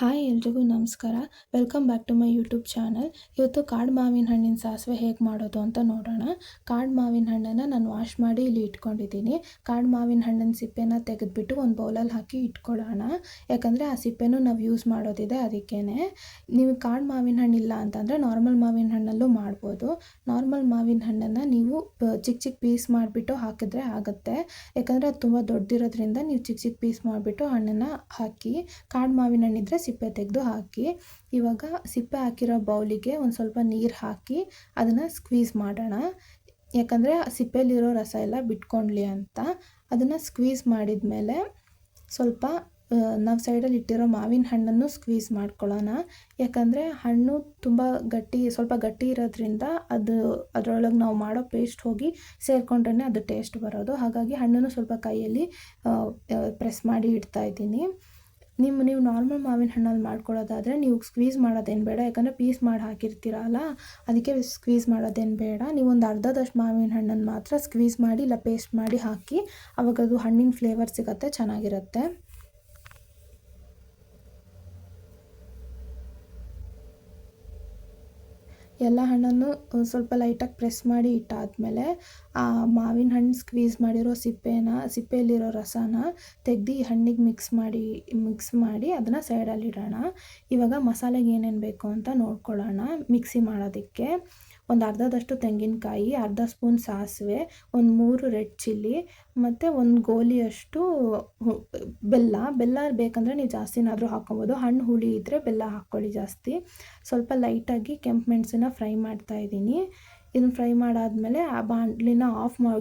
Hi ಎಲ್ರಿಗೂ ನಮಸ್ಕಾರ. Welcome back to my YouTube channel. ಇವತ್ತು ಕಾಡು ಮಾವಿನ ಹಣ್ಣಿನ ಸಾಸಿವೆ ಹೇಗೆ ಮಾಡೋದು ಅಂತ ನೋಡೋಣ. ಕಾಡು ಮಾವಿನ ಹಣ್ಣನ್ನು ನಾನು ವಾಶ್ ಮಾಡಿ ಇಲ್ಲಿ ಇಟ್ಕೊಂಡಿದ್ದೀನಿ. ಕಾಡು ಮಾವಿನ ಹಣ್ಣಿನ ಸಿಪ್ಪೆನ ತೆಗೆದುಬಿಟ್ಟು ಒಂದು ಬೌಲಲ್ಲಿ ಹಾಕಿ ಇಟ್ಕೊಳ್ಳೋಣ. ಯಾಕಂದರೆ ಆ ಸಿಪ್ಪೆನೂ ನಾವು ಯೂಸ್ ಮಾಡೋದಿದೆ, ಅದಕ್ಕೇ. ನೀವು ಕಾಡು ಮಾವಿನ ಹಣ್ಣು ಇಲ್ಲ ಅಂತಂದರೆ ನಾರ್ಮಲ್ ಮಾವಿನ ಹಣ್ಣಲ್ಲೂ ಮಾಡ್ಬೋದು. ನಾರ್ಮಲ್ ಮಾವಿನ ಹಣ್ಣನ್ನು ನೀವು ಚಿಕ್ಕ ಚಿಕ್ಕ ಪೀಸ್ ಮಾಡಿಬಿಟ್ಟು ಹಾಕಿದ್ರೆ ಆಗುತ್ತೆ. ಯಾಕಂದರೆ ಅದು ತುಂಬ ದೊಡ್ಡದಿರೋದ್ರಿಂದ ನೀವು ಚಿಕ್ಕ ಚಿಕ್ಕ ಪೀಸ್ ಮಾಡಿಬಿಟ್ಟು ಹಣ್ಣನ್ನು ಹಾಕಿ, ಕಾಡು ಮಾವಿನ ಹಣ್ಣಿದ್ರೆ ಸಿಪ್ಪೆ ತೆಗೆದು ಹಾಕಿ. ಇವಾಗ ಸಿಪ್ಪೆ ಹಾಕಿರೋ ಬೌಲಿಗೆ ಒಂದು ಸ್ವಲ್ಪ ನೀರು ಹಾಕಿ ಅದನ್ನು ಸ್ಕ್ವೀಸ್ ಮಾಡೋಣ. ಯಾಕಂದರೆ ಸಿಪ್ಪೆಲಿರೋ ರಸ ಎಲ್ಲ ಬಿಟ್ಕೊಳ್ಳಿ ಅಂತ. ಅದನ್ನು ಸ್ಕ್ವೀಸ್ ಮಾಡಿದ ಮೇಲೆ ಸ್ವಲ್ಪ ನಾವು ಸೈಡಲ್ಲಿ ಇಟ್ಟಿರೋ ಮಾವಿನ ಹಣ್ಣನ್ನು ಸ್ಕ್ವೀಸ್ ಮಾಡ್ಕೊಳ್ಳೋಣ. ಯಾಕಂದರೆ ಹಣ್ಣು ತುಂಬ ಸ್ವಲ್ಪ ಗಟ್ಟಿ ಇರೋದ್ರಿಂದ ಅದರೊಳಗೆ ನಾವು ಮಾಡೋ ಪೇಸ್ಟ್ ಹೋಗಿ ಸೇರಿಕೊಂಡ್ರೆ ಅದು ಟೇಸ್ಟ್ ಬರೋದು. ಹಾಗಾಗಿ ಹಣ್ಣನ್ನು ಸ್ವಲ್ಪ ಕೈಯಲ್ಲಿ ಪ್ರೆಸ್ ಮಾಡಿ ಇಡ್ತಾ ಇದ್ದೀನಿ. ನೀವು ನಾರ್ಮಲ್ ಮಾವಿನ ಹಣ್ಣಲ್ಲಿ ಮಾಡ್ಕೊಳ್ಳೋದಾದರೆ ನೀವು ಸ್ಕ್ವೀಸ್ ಮಾಡೋದೇನು ಬೇಡ. ಯಾಕಂದರೆ ಪೀಸ್ ಮಾಡಿ ಹಾಕಿರ್ತೀರಲ್ಲ, ಅದಕ್ಕೆ ಸ್ಕ್ವೀಸ್ ಮಾಡೋದೇನು ಬೇಡ. ನೀವೊಂದು ಅರ್ಧದಷ್ಟು ಮಾವಿನ ಹಣ್ಣನ್ನು ಮಾತ್ರ ಸ್ಕ್ವೀಸ್ ಮಾಡಿ ಇಲ್ಲ ಪೇಸ್ಟ್ ಮಾಡಿ ಹಾಕಿ, ಆವಾಗ ಅದು ಹಣ್ಣಿನ ಫ್ಲೇವರ್ ಸಿಗುತ್ತೆ, ಚೆನ್ನಾಗಿರುತ್ತೆ. ಎಲ್ಲ ಹಣ್ಣನ್ನು ಸ್ವಲ್ಪ ಲೈಟಾಗಿ ಪ್ರೆಸ್ ಮಾಡಿ ಇಟ್ಟಾದಮೇಲೆ ಆ ಮಾವಿನ ಹಣ್ಣು ಸ್ಕ್ವೀಸ್ ಮಾಡಿರೋ ಸಿಪ್ಪೆಯಲ್ಲಿರೋ ರಸನ ತೆಗೆದು ಈ ಹಣ್ಣಿಗೆ ಮಿಕ್ಸ್ ಮಾಡಿ ಅದನ್ನು ಸೈಡಲ್ಲಿ ಇಡೋಣ. ಇವಾಗ ಮಸಾಲೆಗೆ ಏನೇನು ಬೇಕು ಅಂತ ನೋಡ್ಕೊಳ್ಳೋಣ. ಮಿಕ್ಸಿ ಮಾಡೋದಕ್ಕೆ ಒಂದು ಅರ್ಧದಷ್ಟು ತೆಂಗಿನಕಾಯಿ, ಅರ್ಧ ಸ್ಪೂನ್ ಸಾಸಿವೆ, ಒಂದು 3 ರೆಡ್ ಚಿಲ್ಲಿ ಮತ್ತು ಒಂದು ಗೋಲಿಯಷ್ಟು ಬೆಲ್ಲ ಬೇಕಂದರೆ ನೀವು ಜಾಸ್ತಿನಾದರೂ ಹಾಕ್ಕೊಬೋದು. ಹಣ್ಣು ಹುಳಿ ಇದ್ದರೆ ಬೆಲ್ಲ ಹಾಕ್ಕೊಳ್ಳಿ ಜಾಸ್ತಿ. ಸ್ವಲ್ಪ ಲೈಟಾಗಿ ಕೆಂಪು ಮೆಣಸನ್ನ ಫ್ರೈ ಮಾಡ್ತಾಯಿದ್ದೀನಿ. ಇದನ್ನು ಫ್ರೈ ಮಾಡಾದಮೇಲೆ ಆ ಬಾಣಲಿನ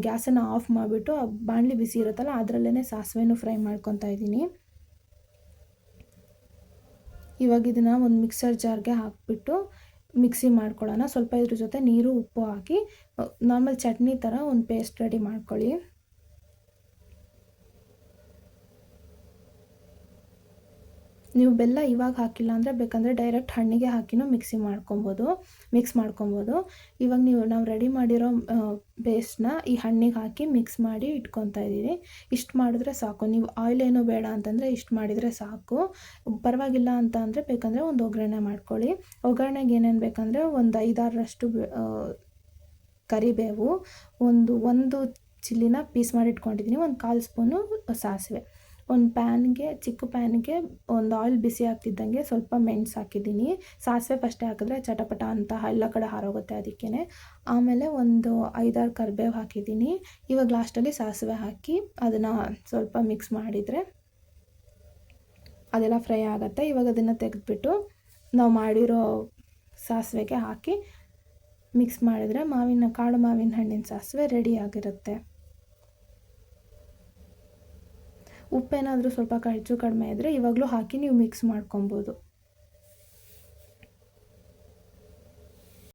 ಗ್ಯಾಸನ್ನು ಆಫ್ ಮಾಡಿಬಿಟ್ಟು ಆ ಬಾಣಲಿ ಬಿಸಿ ಇರುತ್ತಲ್ಲ ಅದರಲ್ಲೇ ಸಾಸಿವೆನೂ ಫ್ರೈ ಮಾಡ್ಕೊತಾ ಇದ್ದೀನಿ. ಇವಾಗ ಇದನ್ನು ಒಂದು ಮಿಕ್ಸರ್ ಜಾರ್ಗೆ ಹಾಕಿಬಿಟ್ಟು ಮಿಕ್ಸಿ ಮಾಡ್ಕೊಳ್ಳೋಣ. ಸ್ವಲ್ಪ ಇದ್ರ ಜೊತೆ ನೀರು ಉಪ್ಪು ಹಾಕಿ ನಾರ್ಮಲ್ ಚಟ್ನಿ ಥರ ಒಂದು ಪೇಸ್ಟ್ ರೆಡಿ ಮಾಡ್ಕೊಳ್ಳಿ. ನೀವು ಬೆಲ್ಲ ಇವಾಗ ಹಾಕಿಲ್ಲ ಅಂದರೆ ಬೇಕಂದರೆ ಡೈರೆಕ್ಟ್ ಹಣ್ಣಿಗೆ ಹಾಕಿನೂ ಮಿಕ್ಸ್ ಮಾಡ್ಕೊಬೋದು. ಇವಾಗ ನಾವು ರೆಡಿ ಮಾಡಿರೋ ಪೇಸ್ಟ್ನ ಈ ಹಣ್ಣಿಗೆ ಹಾಕಿ ಮಿಕ್ಸ್ ಮಾಡಿ ಇಟ್ಕೊತಾ ಇದ್ದೀವಿ. ಇಷ್ಟು ಮಾಡಿದ್ರೆ ಸಾಕು. ನೀವು ಆಯಿಲ್ ಏನೂ ಬೇಡ ಅಂತಂದರೆ ಇಷ್ಟು ಮಾಡಿದರೆ ಸಾಕು. ಪರವಾಗಿಲ್ಲ ಅಂತ ಅಂದರೆ ಬೇಕಂದರೆ ಒಂದು ಒಗ್ಗರಣೆ ಮಾಡ್ಕೊಳ್ಳಿ. ಒಗ್ಗರಣೆಗೆ ಏನೇನು ಬೇಕಂದರೆ ಒಂದು 5-6ರಷ್ಟು ಕರಿಬೇವು, ಒಂದು ಚಿಲ್ಲಿನ ಪೀಸ್ ಮಾಡಿ ಇಟ್ಕೊಂಡಿದ್ದೀನಿ, ಒಂದು 1/4 ಸ್ಪೂನು ಸಾಸಿವೆ, ಒಂದು ಚಿಕ್ಕ ಪ್ಯಾನ್ಗೆ ಒಂದು ಆಯಿಲ್ ಬಿಸಿ ಆಗ್ತಿದ್ದಂಗೆ ಸ್ವಲ್ಪ ಮೆಣಸು ಹಾಕಿದ್ದೀನಿ. ಸಾಸಿವೆ ಫಸ್ಟೇ ಹಾಕಿದ್ರೆ ಚಟಪಟ ಅಂತ ಎಲ್ಲ ಕಡೆ ಹಾರೋಗುತ್ತೆ, ಅದಕ್ಕೇ. ಆಮೇಲೆ ಒಂದು 5-6 ಕರಿಬೇವು ಹಾಕಿದ್ದೀನಿ. ಇವಾಗ ಲಾಸ್ಟಲ್ಲಿ ಸಾಸಿವೆ ಹಾಕಿ ಅದನ್ನು ಸ್ವಲ್ಪ ಮಿಕ್ಸ್ ಮಾಡಿದರೆ ಅದೆಲ್ಲ ಫ್ರೈ ಆಗುತ್ತೆ. ಇವಾಗ ಅದನ್ನು ತೆಗೆದುಬಿಟ್ಟು ನಾವು ಮಾಡಿರೋ ಸಾಸಿವೆಗೆ ಹಾಕಿ ಮಿಕ್ಸ್ ಮಾಡಿದರೆ ಕಾಡು ಮಾವಿನ ಹಣ್ಣಿನ ಸಾಸಿವೆ ರೆಡಿ ಆಗಿರುತ್ತೆ. ಉಪ್ಪೇನಾದರೂ ಸ್ವಲ್ಪ ಹೆಚ್ಚು ಕಡಿಮೆ ಇದ್ದರೆ ಇವಾಗಲೂ ಹಾಕಿ ನೀವು ಮಿಕ್ಸ್ ಮಾಡ್ಕೊಬೋದು.